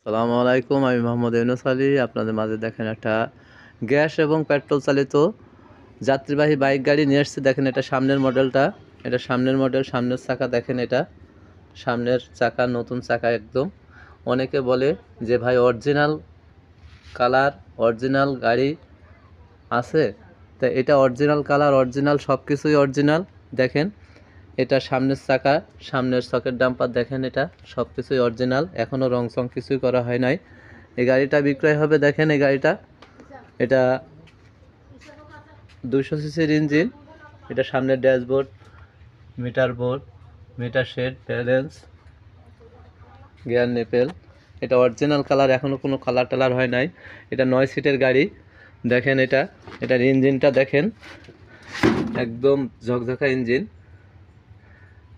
আসসালামু আলাইকুম। আমি মোহাম্মদ ইউনুস আলী। আপনাদের মাঝে দেখেন একটা গ্যাস এবং পেট্রোল চালিত যাত্রীবাহী বাইক গাড়ি নিয়ে এসেছি। দেখেন এটা সামনের মডেলটা, এটা সামনের মডেল, সামনের চাকা দেখেন, এটা সামনের চাকা, নতুন চাকা একদম। অনেকে বলে যে ভাই অরিজিনাল কালার, অরিজিনাল গাড়ি আছে, তা এটা অরিজিনাল কালার, অরিজিনাল সব কিছুই অরিজিনাল। দেখেন এটা সামনের চাকা, সামনের সকেট ডাম্পার দেখেন, এটা সব কিছুই অরিজিনাল, এখনও রং চং কিছুই করা হয় নাই। এই গাড়িটা বিক্রয় হবে। দেখেন এই গাড়িটা, এটা 200 সিসির ইঞ্জিন। এটা সামনের dashboard, board, meter shade, balance, gear নেপেল, এটা অরিজিনাল কালার, এখনও কোনো কালার টালার হয় নাই। এটা 9 সিটের গাড়ি। দেখেন এটার ইঞ্জিনটা দেখেন, একদম ঝকঝকা ইঞ্জিন,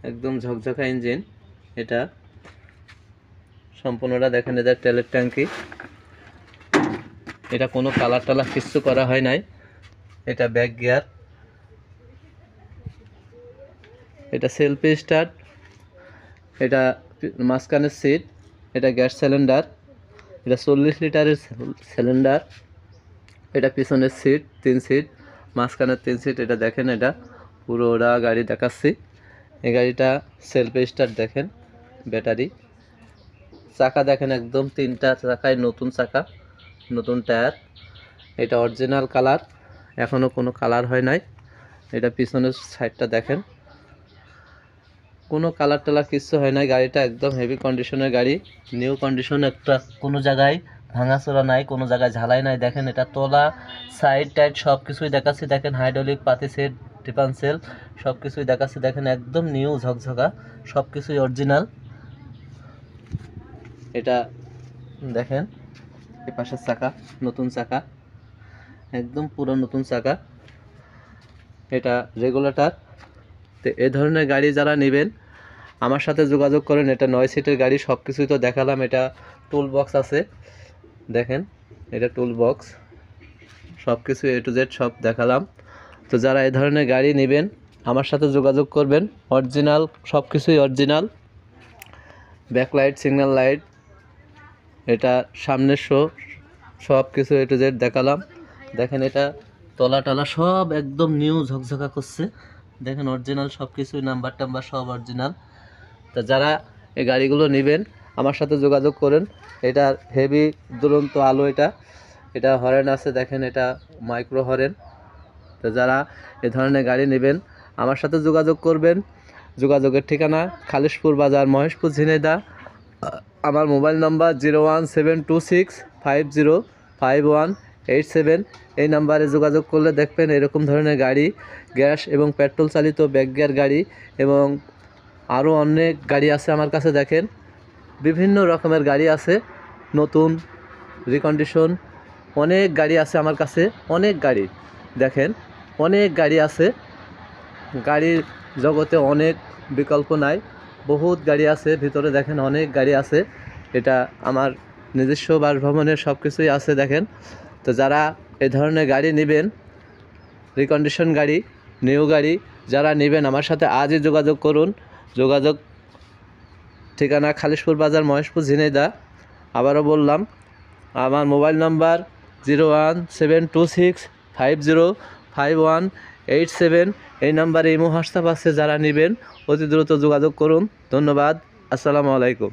একদম ঝকঝকা ইঞ্জিন। এটা সম্পূর্ণটা দেখেন, এদের তেলের ট্যাঙ্কি, এটা কোনো কালার টালার কিচ্ছু করা হয় নাই। এটা ব্যাক গিয়ার, এটা সেলফি স্টার্ট, এটা মাঝখানের সিট, এটা গ্যাস সিলিন্ডার, এটা 40 লিটারের সিলিন্ডার, এটা পিছনের সিট 3 সিট, মাঝখানের 3 সিট। এটা দেখেন, এটা পুরো ওরা গাড়ি দেখাচ্ছি। এই গাড়িটা সেলফি স্টার্ট দেখেন, ব্যাটারি, চাকা দেখেন একদম 3টা চাকায় নতুন চাকা, নতুন টায়ার। এটা অরিজিনাল কালার, এখনও কোনো কালার হয় নাই। এটা পিছনের সাইডটা দেখেন, কোনো কালার টালার কিচ্ছু হয় নাই। গাড়িটা একদম হেভি কন্ডিশনের গাড়ি, নিউ কন্ডিশন, একটা কোনো জায়গায় ভাঙাচোরা নাই, কোনো জায়গায় ঝালাই নাই। দেখেন এটা তোলা, সাইড টাইড সব কিছুই দেখাচ্ছি। দেখেন হাইড্রোলিক, পাতি সেট, ডিফারেন্সিয়াল সব কিছুই দেখাচ্ছি। দেখেন একদম নিউ ঝকঝকা, সব কিছুই অরিজিনাল। এটা দেখেন এই পাশের চাকা, নতুন চাকা, একদম পুরো নতুন চাকা। এটা রেগুলেটর। তো এ ধরনের গাড়ি যারা নেবেন আমার সাথে যোগাযোগ করেন। এটা 9 সিটের গাড়ি, সব কিছুই তো দেখালাম। এটা টুল বক্স আছে, দেখেন এটা টুল বক্স, সব কিছু A to Z সব দেখালাম। তো যারা এই ধরনের গাড়ি নেবেন আমার সাথে যোগাযোগ করবেন। অরিজিনাল, সব কিছুই অরিজিনাল, ব্যাকলাইট, সিগন্যাল লাইট, এটা সামনের সব কিছু A to Z দেখালাম। দেখেন এটা তলা টলা সব একদম নিউ ঝকঝকা করছে। দেখেন অরিজিনাল সব কিছুই, নাম্বার টাম্বার সব অরিজিনাল। তা যারা এই গাড়িগুলো নেবেন আমার সাথে যোগাযোগ করেন। এটা হেভি দুরন্ত আলো, এটা হরেন আছে দেখেন, এটা মাইক্রো হরেন। তো যারা এ ধরনের গাড়ি নেবেন আমার সাথে যোগাযোগ করবেন। যোগাযোগের ঠিকানা খালিশপুর বাজার, মহেশপুর, ঝিনাইদহ। আমার মোবাইল নাম্বার 01725050187। এই নাম্বারে যোগাযোগ করলে দেখবেন এরকম ধরনের গাড়ি, গ্যাস এবং পেট্রোল চালিত ব্যাক গিয়ার গাড়ি, এবং আরও অনেক গাড়ি আছে আমার কাছে। দেখেন বিভিন্ন রকমের গাড়ি আছে, নতুন, রিকন্ডিশন, অনেক গাড়ি আছে আমার কাছে, অনেক গাড়ি। দেখেন অনেক গাড়ি আছে, গাড়ির জগতে অনেক বিকল্প নাই, বহুত গাড়ি আছে ভিতরে। দেখেন অনেক গাড়ি আছে, এটা আমার নিজস্ব বাসভবনের সব কিছুই আছে। দেখেন তো যারা এ ধরনের গাড়ি নেবেন, রিকন্ডিশন গাড়ি, নিউ গাড়ি যারা নেবেন আমার সাথে আজই যোগাযোগ করুন। যোগাযোগ ঠিকানা খালিশপুর বাজার, মহেশপুর, ঝিনাইদহ। আবারও বললাম, আমার মোবাইল নাম্বার 01726505187। এই নাম্বারে ইমো হোয়াটসঅ্যাপ আছে, যারা নেবেন অতি দ্রুত যোগাযোগ করুন। ধন্যবাদ। আসসালামু আলাইকুম।